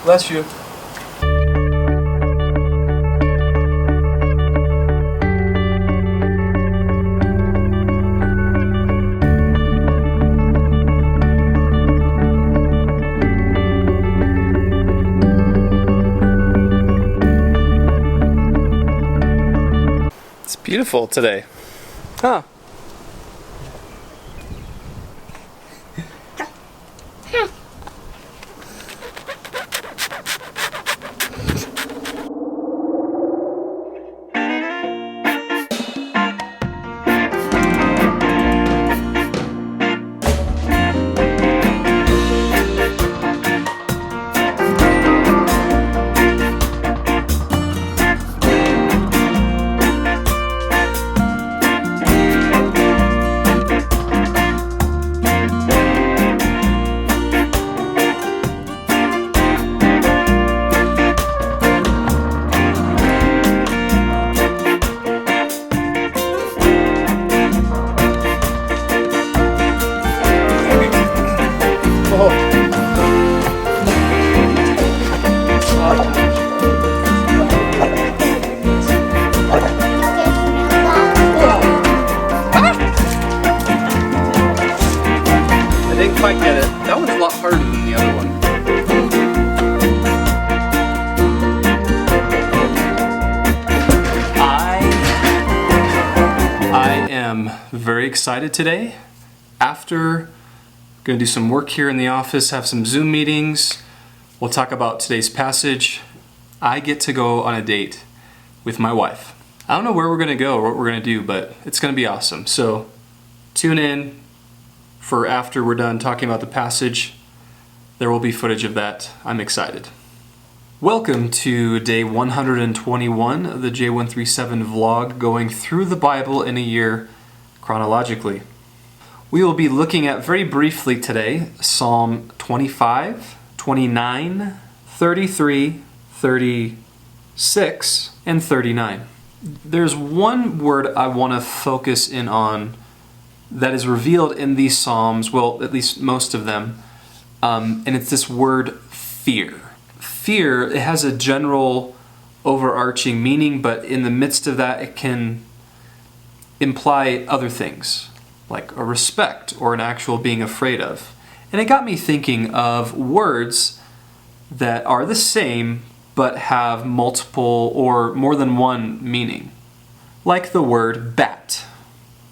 Bless you. It's beautiful today. Huh? I didn't quite get it. That one's a lot harder than the other one. I am very excited today. After going to do some work here in the office, have some Zoom meetings. We'll talk about today's passage. I get to go on a date with my wife. I don't know where we're going to go or what we're going to do, but it's going to be awesome. So tune in for after we're done talking about the passage. There will be footage of that. I'm excited. Welcome to day 121 of the J137 vlog, going through the Bible in a year chronologically. We will be looking at very briefly today Psalm 25, 29, 33, 36, and 39. There's one word I want to focus in on that is revealed in these Psalms, well, at least most of them, and it's this word fear. Fear, it has a general overarching meaning, but in the midst of that, it can imply other things, like a respect or an actual being afraid of. And it got me thinking of words that are the same, but have multiple or more than one meaning. Like the word bat.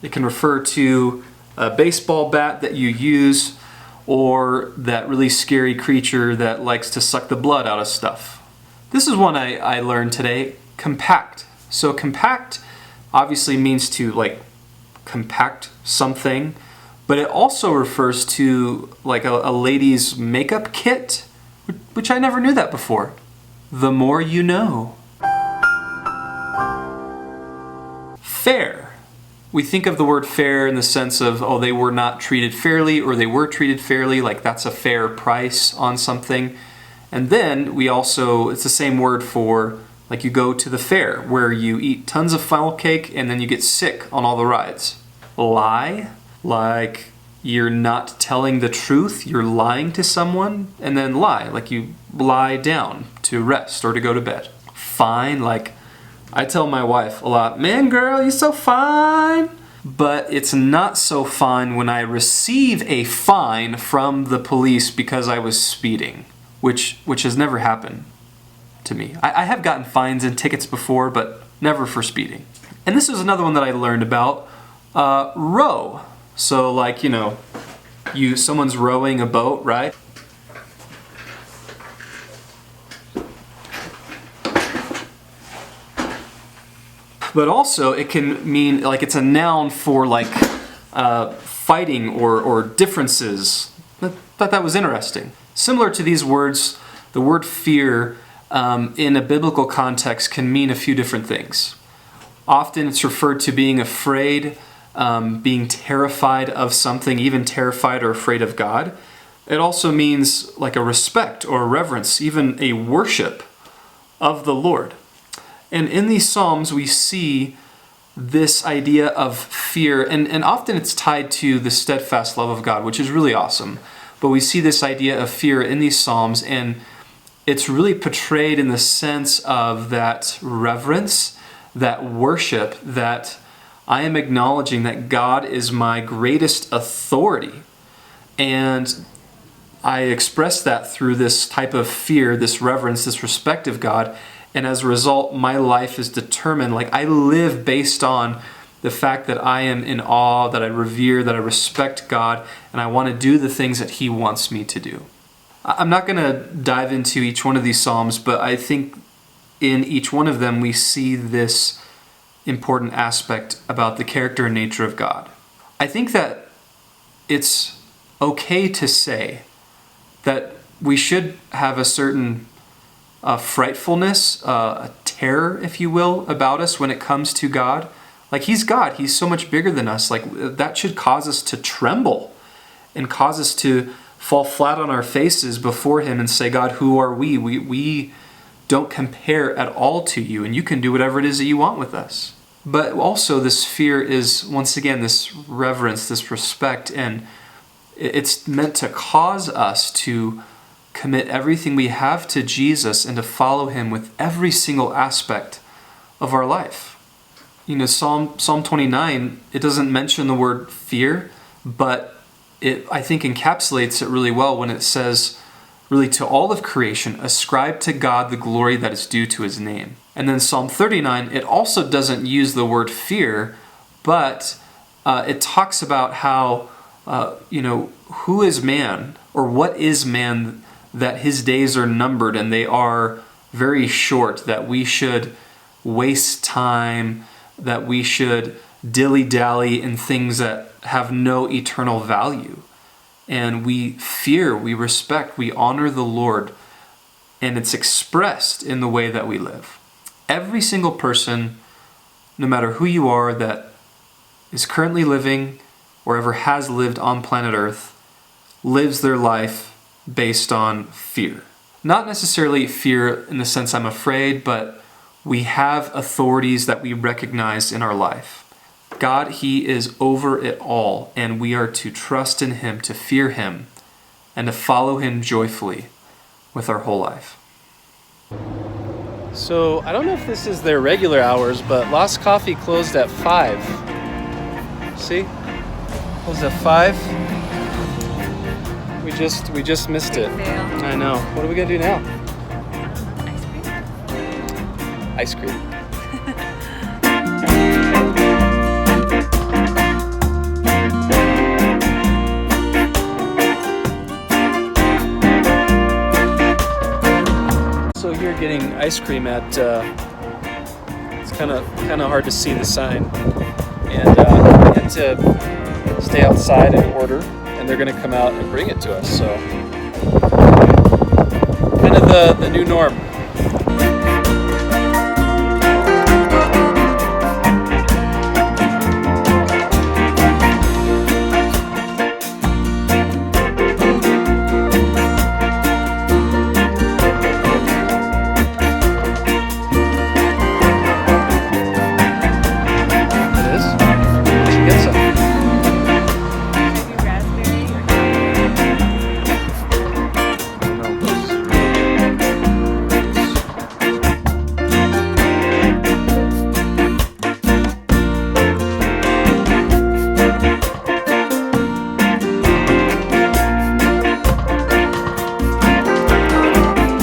It can refer to a baseball bat that you use, or that really scary creature that likes to suck the blood out of stuff. This is one I learned today, compact. So compact obviously means to compact something, but it also refers to like a lady's makeup kit, which I never knew that before. The more you know. Fair. We think of the word fair in the sense of, oh, they were not treated fairly, or they were treated fairly, like that's a fair price on something. And then we also, it's the same word for, like you go to the fair, where you eat tons of funnel cake and then you get sick on all the rides. Lie, like you're not telling the truth, you're lying to someone. And then lie, like you lie down to rest or to go to bed. Fine, like I tell my wife a lot, man, girl, you're so fine. But it's not so fine when I receive a fine from the police because I was speeding, which has never happened to me. I have gotten fines and tickets before, but never for speeding. And this is another one that I learned about, row. So like, someone's rowing a boat, right? But also it can mean, like it's a noun for like fighting or differences. I thought that was interesting. Similar to these words, the word fear in a biblical context can mean a few different things. Often it's referred to being afraid, being terrified of something, even terrified or afraid of God. It also means like a respect or a reverence, even a worship of the Lord. And in these Psalms, we see this idea of fear, and often it's tied to the steadfast love of God, which is really awesome. But we see this idea of fear in these Psalms, and it's really portrayed in the sense of that reverence, that worship, that I am acknowledging that God is my greatest authority. And I express that through this type of fear, this reverence, this respect of God. And as a result, my life is determined. Like, I live based on the fact that I am in awe, that I revere, that I respect God, and I want to do the things that He wants me to do. I'm not going to dive into each one of these Psalms, but I think in each one of them we see this important aspect about the character and nature of God. I think that it's okay to say that we should have a certain frightfulness, a terror, if you will, about us when it comes to God. Like, He's God. He's so much bigger than us. Like, that should cause us to tremble and cause us to fall flat on our faces before Him and say, God, who are we? We don't compare at all to You, and You can do whatever it is that You want with us. But also this fear is, once again, this reverence, this respect, and it's meant to cause us to commit everything we have to Jesus and to follow Him with every single aspect of our life. You know, Psalm 29, it doesn't mention the word fear, but it, I think, encapsulates it really well when it says, really, to all of creation, ascribe to God the glory that is due to His name. And then Psalm 39, it also doesn't use the word fear, but it talks about how, who is man, or what is man, that his days are numbered and they are very short, that we should waste time, that we should dilly-dally in things that have no eternal value. And we fear, we respect, we honor the Lord, and it's expressed in the way that we live. Every single person, no matter who you are, that is currently living or ever has lived on planet Earth, lives their life based on fear. Not necessarily fear in the sense I'm afraid, but we have authorities that we recognize in our life. God, He is over it all, and we are to trust in Him, to fear Him, and to follow Him joyfully with our whole life. So, I don't know if this is their regular hours, but Lost Coffee closed at 5. See? Closed at 5. We just missed it. Fail. I know. What are we gonna do now? Ice cream. Ice cream. So here, getting ice cream at it's kind of hard to see the sign, and we had to stay outside and order, and they're going to come out and bring it to us. So kind of the new norm.